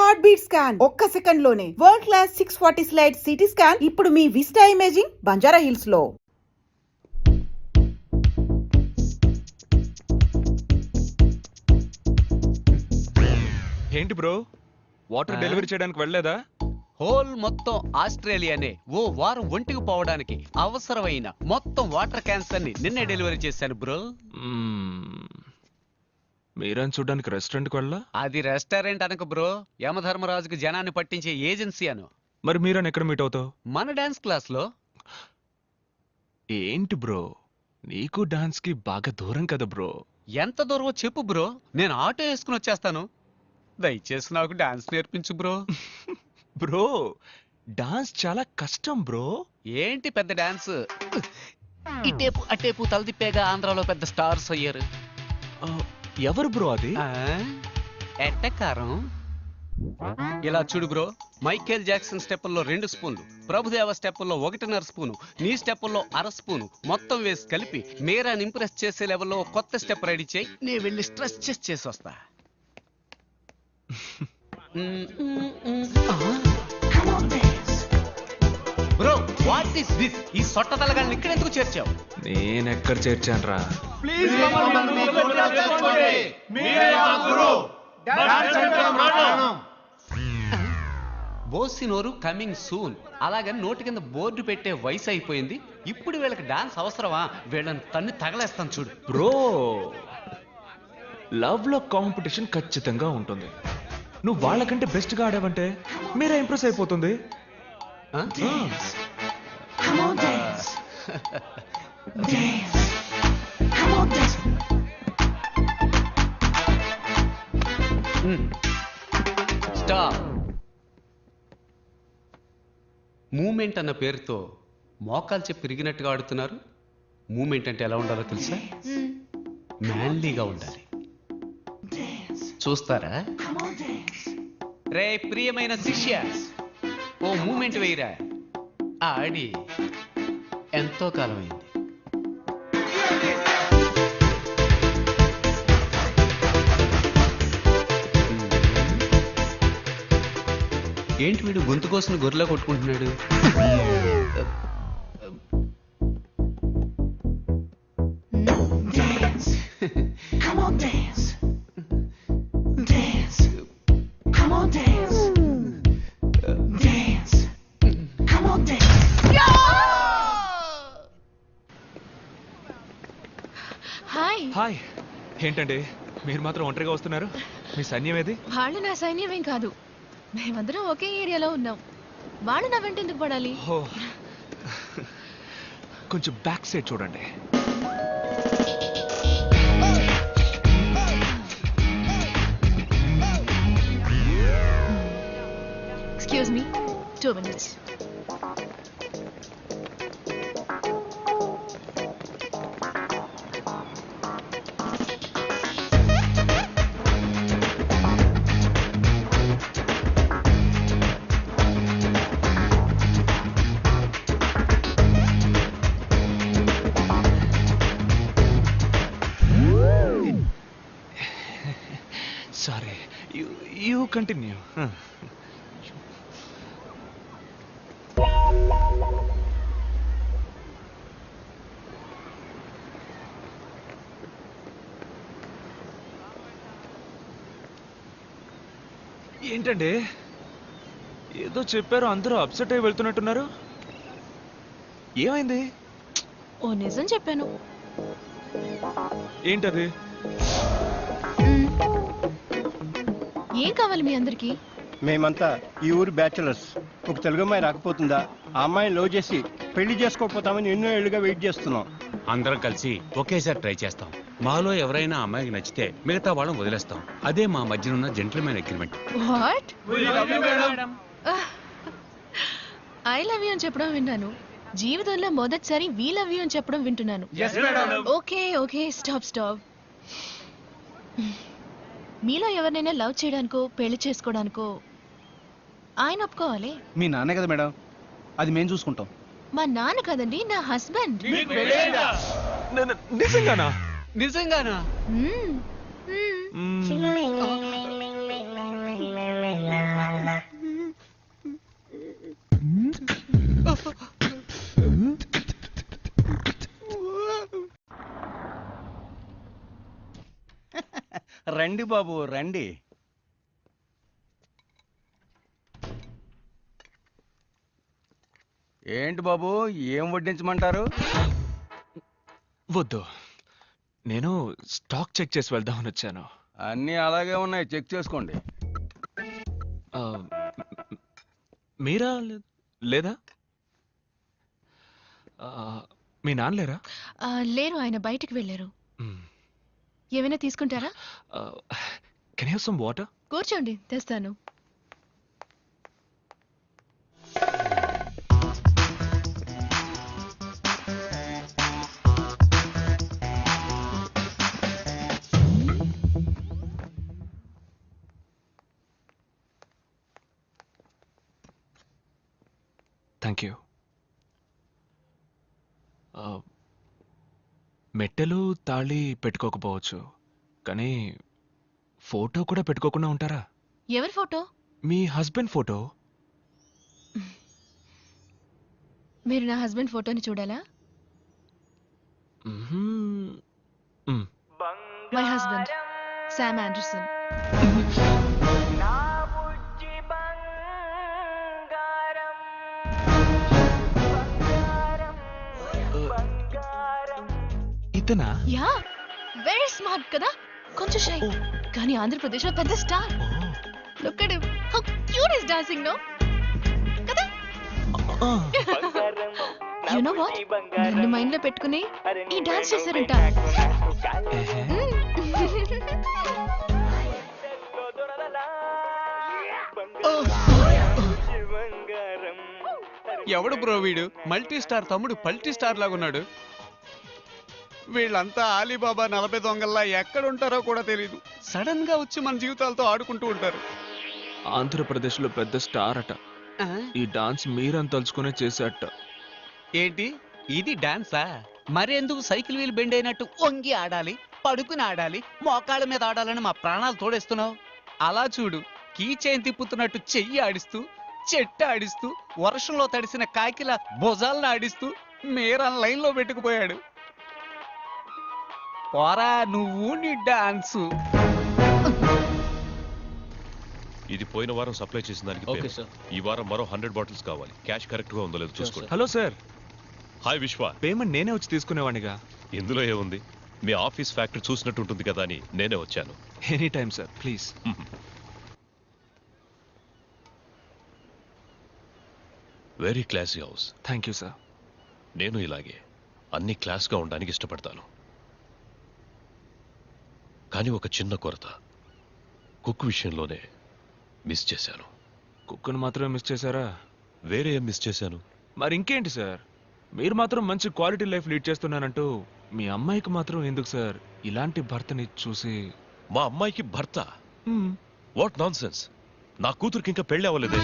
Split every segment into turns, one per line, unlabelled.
Heart beat scan ఒక్క second లోనే world class 640 slide CT scan ఇప్పుడు మీ విస్టా ఇమేజింగ్ బంజారా హిల్స్ లో.
ఏంటి బ్రో, వాటర్ డెలివరీ చేయడానికి వెళ్ళలేదా?
హోల్ మొత్తం ఆస్ట్రేలియానే ఓ వారం ఒంటికి పోవడానికి అవసరమైన మొత్తం వాటర్ క్యాన్స్ అన్ని నిన్నే డెలివరీ చేశాను బ్రో.
మీరని చూడడానికి రెస్టారెంట్కి వెళ్ళా?
అది రెస్టారెంట్ అనక బ్రో, యమధర్మరాజుకి జనాన్ని పట్టించే ఏజెన్సీ అను.
మరి మీరని ఎక్కడ మీట్ అవుతావు?
మన డాన్స్ క్లాస్ లో.
ఏంటి బ్రో, నీకు డాన్స్ కి బాగా దూరం కదా బ్రో.
ఎంత దూరమో చెప్పు బ్రో, నేను ఆటో వేసుకుని వచ్చేస్తాను. దయచేసి నాకు డాన్స్ నేర్పించు బ్రో.
బ్రో, డాన్స్ చాలా కష్టం బ్రో.
ఏంటి పెద్ద డాన్స్, ఇటేపు అటేపు తలదిప్పేగా ఆంధ్రాలో పెద్ద స్టార్స్ అయ్యారు.
ఎవరు బ్రో అది?
ఎట్టకారం. ఇలా చూడు బ్రో, మైకేల్ జాక్సన్ స్టెప్పుల్లో 2 స్పూన్లు, ప్రభుదేవ స్టెప్పుల్లో 1.5 స్పూను, నీ స్టెప్పుల్లో 1/2 స్పూను మొత్తం వేసి కలిపి మీరాని ఇంప్రెస్ చేసే లెవెల్లో కొత్త స్టెప్ రెడీ చేయి. నేను వెళ్ళి స్ట్రెస్ చేసి వస్తా. Bro, what is this? ఈ సొట్ట తలగాన్ని ఇక్కడ ఎందుకు చేర్చావు?
నేనెక్కడ చేర్చాను రా?
బోసినోరు కమింగ్ సూన్. అలాగని నోటి కింద బోర్డు పెట్టే వయసు అయిపోయింది. ఇప్పుడు వీళ్ళకి డాన్స్ అవసరమా? వీళ్ళని తన్ని తగలేస్తాను చూడు.
బ్రో, లవ్ లో కాంపిటీషన్ ఖచ్చితంగా ఉంటుంది. నువ్వు వాళ్ళకంటే బెస్ట్ గా ఆడావంటే మీరే ఇంప్రెస్ అయిపోతుంది.
స్టాప్. మూమెంట్ అన్న పేరుతో మోకాలు చెప్పి తిరిగినట్టుగా ఆడుతున్నారు. మూమెంట్ అంటే ఎలా ఉండాలో తెలుసా? మ్యాన్లీగా ఉండాలి. చూస్తారా? రే ప్రియమైన శిష్య, ఓ మూమెంట్ వేయరా. ఆడి ఎంతో కాలమైంది. ఏంటి వీడు గొంతు కోసం గొర్రెలా కొట్టుకుంటున్నాడు?
హాయ్. ఏంటండి మీరు మాత్రం ఒంటరిగా వస్తున్నారు? మీ సైన్యం ఏది?
వాళ్ళు నా సైన్యమేం కాదు, మేమందరం ఒకే ఏరియాలో ఉన్నాం. వాళ్ళు నా వెంట ఎందుకు పడాలి?
కొంచెం బ్యాక్ సైడ్ చూడండి.
Excuse me, 2 minutes.
Sorry, you continue. ఏంటండి ఏదో చెప్పారు, అందరూ అప్సెట్ అయి వెళ్తున్నట్టున్నారు. ఏమైంది?
ఓ నిజం చెప్పాను.
ఏంటది?
ఏం కావాలి మీ అందరికి?
మేమంతా ఈ ఊరు బ్యాచులర్స్. ఒక తెలుగు అమ్మాయి రాకపోతుందా? ఆ అమ్మాయిని లవ్ చేసి పెళ్లి చేసుకోకపోతామని ఎన్నో ఏళ్ళుగా వెయిట్ చేస్తున్నాం.
అందరం కలిసి ఒకేసారి ట్రై చేస్తాం. మాలో ఎవరైనా అమ్మాయికి నచ్చితే మిగతా వాళ్ళని వదిలేస్తాం. అదే మా మధ్యనున్న gentlemen agreement.
What? I love you అని చెప్పడం విన్నాను. జీవితంలో మొదటిసారి వీ లవ్ యూ అని చెప్పడం వింటున్నాను. Okay okay, stop. మీలో ఎవరినైనా లవ్ చేయడానికో పెళ్లి చేసుకోవడానికో ఆయన ఒప్పుకోవాలి.
మీ నాన్నే కదా మేడం, అది మేము చూసుకుంటాం.
మా నాన్న కదండి, నా హస్బెండ్.
నిజంగానా?
నిజంగానా?
రండి బాబు రండి. ఏంటి బాబు, ఏం వడ్డించమంటారు?
వద్దు, నేను స్టాక్ చెక్ చేసి వెళ్దామని వచ్చాను.
అన్నీ అలాగే ఉన్నాయి, చెక్ చేసుకోండి.
ఆ, మీరా లేదా? ఆ, మీ నాన్న లేరా?
లేరు, ఆయన బయటికి వెళ్ళారు. ఏమైనా తీసుకుంటారా?
Can you have some water?
కూర్చోండి, తెస్తాను.
Thank you. మెట్టెలు తాళి పెట్టుకోకపోవచ్చు, కానీ ఫోటో కూడా పెట్టుకోకుండా ఉంటారా?
ఎవరి ఫోటో?
మీ హస్బెండ్ ఫోటో.
మీరు నా హస్బెండ్ ఫోటోని చూడాలా? My husband Sam Anderson.
ఇతనా?
యా, వెరీ స్మార్ట్ కదా, కొంచెం షై, కానీ ఆంధ్రప్రదేశ్ లో పెద్ద star. Look at him, how cute is dancing no కదా. యు నో వాట్, నన్ను మైండ్ లో పెట్టుకుని ఈ డాన్స్ చేశారంట.
ఎవడు బ్రో వీడు? మల్టీ స్టార్ తమ్ముడు పల్టీ స్టార్ లాగా ఉన్నాడు. వీళ్ళంతా ఆలీబాబా 40 దొంగల్లా ఎక్కడుంటారో కూడా తెలీదు. సడన్ గా వచ్చి మన జీవితాలతో ఆడుకుంటూ ఉంటారు.
ఆంధ్రప్రదేశ్ లో పెద్ద స్టార్ అట. ఈ డాన్స్ మీరని తలుచుకునే చేసేట.
ఏంటి ఇది డాన్సా? మరెందుకు సైకిల్ వీల్ బెండ్ అయినట్టు వంగి ఆడాలి, పడుకుని ఆడాలి, మోకాళ్ళ మీద ఆడాలని మా ప్రాణాలు తోడేస్తున్నావు? అలా చూడు, కీ చైన్ తిప్పుతున్నట్టు చెయ్యి ఆడిస్తూ, చెట్టు ఆడిస్తూ, వర్షంలో తడిసిన కాకిల భుజాలను ఆడిస్తూ మీరన్ లైన్ లో పెట్టుకుపోయాడు. పోరా నువ్వు నీ డాన్సు.
ఇది పోయిన వారం సప్లై చేసిన దానికి
ఓకే
పేమెంట్.
సార్.
ఈ వారం మరో 100 బాటిల్స్ కావాలి. క్యాష్ కరెక్ట్ గా ఉందో లేదో చూసుకోండి.
హలో సార్,
హాయ్ విశ్వ.
పేమెంట్ నేనే వచ్చి తీసుకునేవాడిగా.
ఇందులో ఏముంది, మీ ఆఫీస్ ఫ్యాక్టరీ చూసినట్టు ఉంటుంది కదా అని నేనే వచ్చాను.
Any time sir, please.
Very classy house.
Thank you sir.
నేను ఇలాగే అన్ని క్లాస్ గా ఉండడానికి ఇష్టపడతాను. కానీ ఒక చిన్న కొరత, కుక్ విషయంలోనే మిస్ చేశాను.
కుక్కను మాత్రమే మిస్ చేశారా?
వేరే ఏం మిస్ చేశాను?
మరి ఇంకేంటి సార్, మీరు మాత్రం మంచి క్వాలిటీ లైఫ్ లీడ్ చేస్తున్నానంటూ మీ అమ్మాయికి మాత్రం ఎందుకు సార్ ఇలాంటి భర్తని చూసి?
మా అమ్మాయికి భర్త? What non sense. నా కూతురికి ఇంకా పెళ్లి అవ్వలేదే.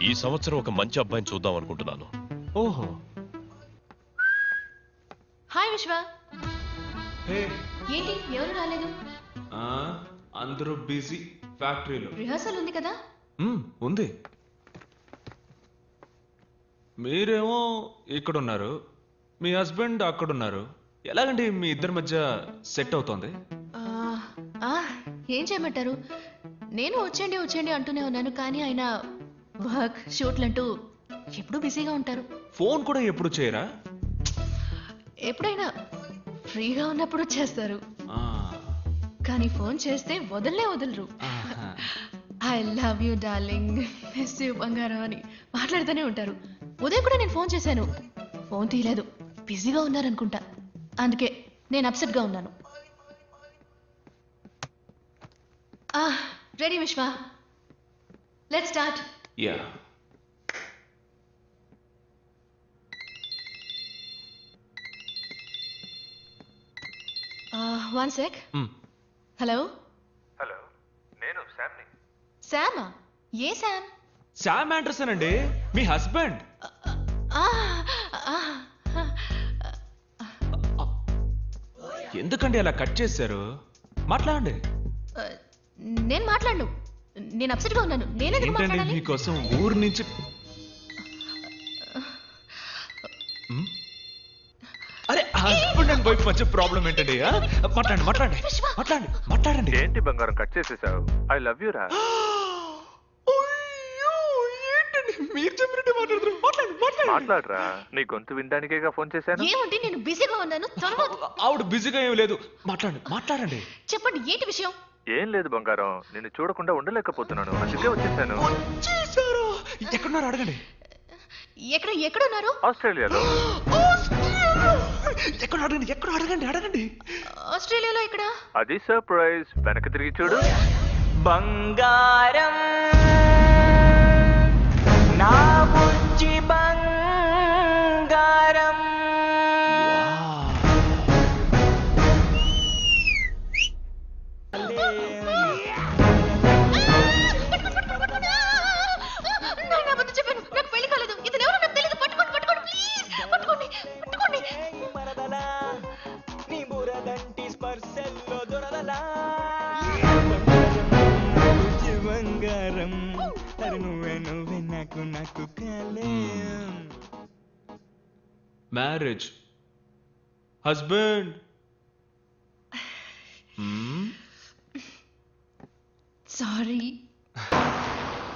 ఈ సంవత్సరం ఒక మంచి అబ్బాయిని చూద్దాం అనుకుంటున్నాను.
ఓహో.
హాయ్ విశ్వ.
హే,
ఏంటి ఎవరు రాలేదు?
అందరూ బిజీ ఫ్యాక్టరీలో.
రిహర్సల్ ఉంది కదా.
ఉంది. మీరేమో ఇక్కడున్నారు, మీ హస్బెండ్ అక్కడున్నారు. ఎలాగండి మీ ఇద్దరి మధ్య సెట్ అవుతోంది?
ఏం చేయమంటారు, నేను వచ్చేయండి వచ్చేయండి అంటూనే ఉన్నాను, కానీ ఆయన వర్క్ షూట్లు అంటూ ఎప్పుడూ బిజీగా ఉంటారు.
ఫోన్ కూడా ఎప్పుడు చేయరా?
ఎప్పుడైనా ఫ్రీగా ఉన్నప్పుడు చేస్తారు, కానీ ఫోన్ చేస్తే వదలనే వదలరు. I love you darling, miss you బంగారం అని మాట్లాడుతూనే ఉంటారు. ఉదయం కూడా నేను ఫోన్ చేశాను, ఫోన్ తీయలేదు, బిజీగా ఉన్నారనుకుంటా. అందుకే నేను అప్సెట్ గా ఉన్నాను. రెడీ విశ్వ, let's start.
Yeah.
One sec. Hello.
Hello, నేను శామ్ని.
శామా? ఏ శామ్?
శామ్ ఆండర్సన్ అండి, మీ హస్బెండ్. ఎందుకండి అలా కట్ చేశారు? మాట్లాడండి.
నేను మాట్లాడను, నేను అప్సెట్ గా ఉన్నాను. నేనెందుకు
ఏంటండి
మాట్లాడాలి?
మీకోసం ఊరు నుంచి అరే హస్బెండ్ హస్బెండ్ వైఫ్ మధ్య ప్రాబ్లం ఏంటండి? మాట్లాడండి మాట్లాడండి మాట్లాడండి మాట్లాడండి.
ఏంటి బంగారం కట్ చేసేసావు? ఐ లవ్ యూ రా.
అయ్యో, ఏంటండి మీరు చెప్పినట్టే మాట్లాడుతున్నారు. మాట్లాడండి మాట్లాడండి.
మాట్లాడరా, నీ గొంతు వినడానికేగా ఫోన్ చేశాను.
ఏమంటే నేను బిజీగా ఉన్నాను, త్వరగా
ఆవిడ బిజీగా ఏమీ లేదు. మాట్లాడండి మాట్లాడండి.
చెప్పండి ఏంటి విషయం?
ఏం లేదు బంగారం, నిన్ను చూడకుండా ఉండలేకపోతున్నాను, అందుకే వచ్చేసాను.
వచ్చేసారా? ఎక్కడున్నారు అడగండి.
ఎక్కడున్నారు?
ఆస్ట్రేలియాలో.
ఎక్కడ అడగండి ఎక్కడ అడగండి అడగండి.
ఆస్ట్రేలియాలో ఇక్కడ?
అది సర్ప్రైజ్, వెనక్కి తిరిగి చూడు.
బంగారం నా బుజ్జి బంగారం.
నేను అబద్ధం చెప్పాను, నాకు పెళ్లి కాలేదు. ఇతను ఎవరో నాకు తెలియదు. పట్టుకోండి పట్టుకోండి ప్లీజ్, పట్టుకోండి పట్టుకోండి.
మరదలా నీ బురదంటి స్పర్శల్లో దొరదలా. బంగారం అరే నువ్వే నువ్వే నాకు నాకు కలయం.
Marriage husband.
సారీ.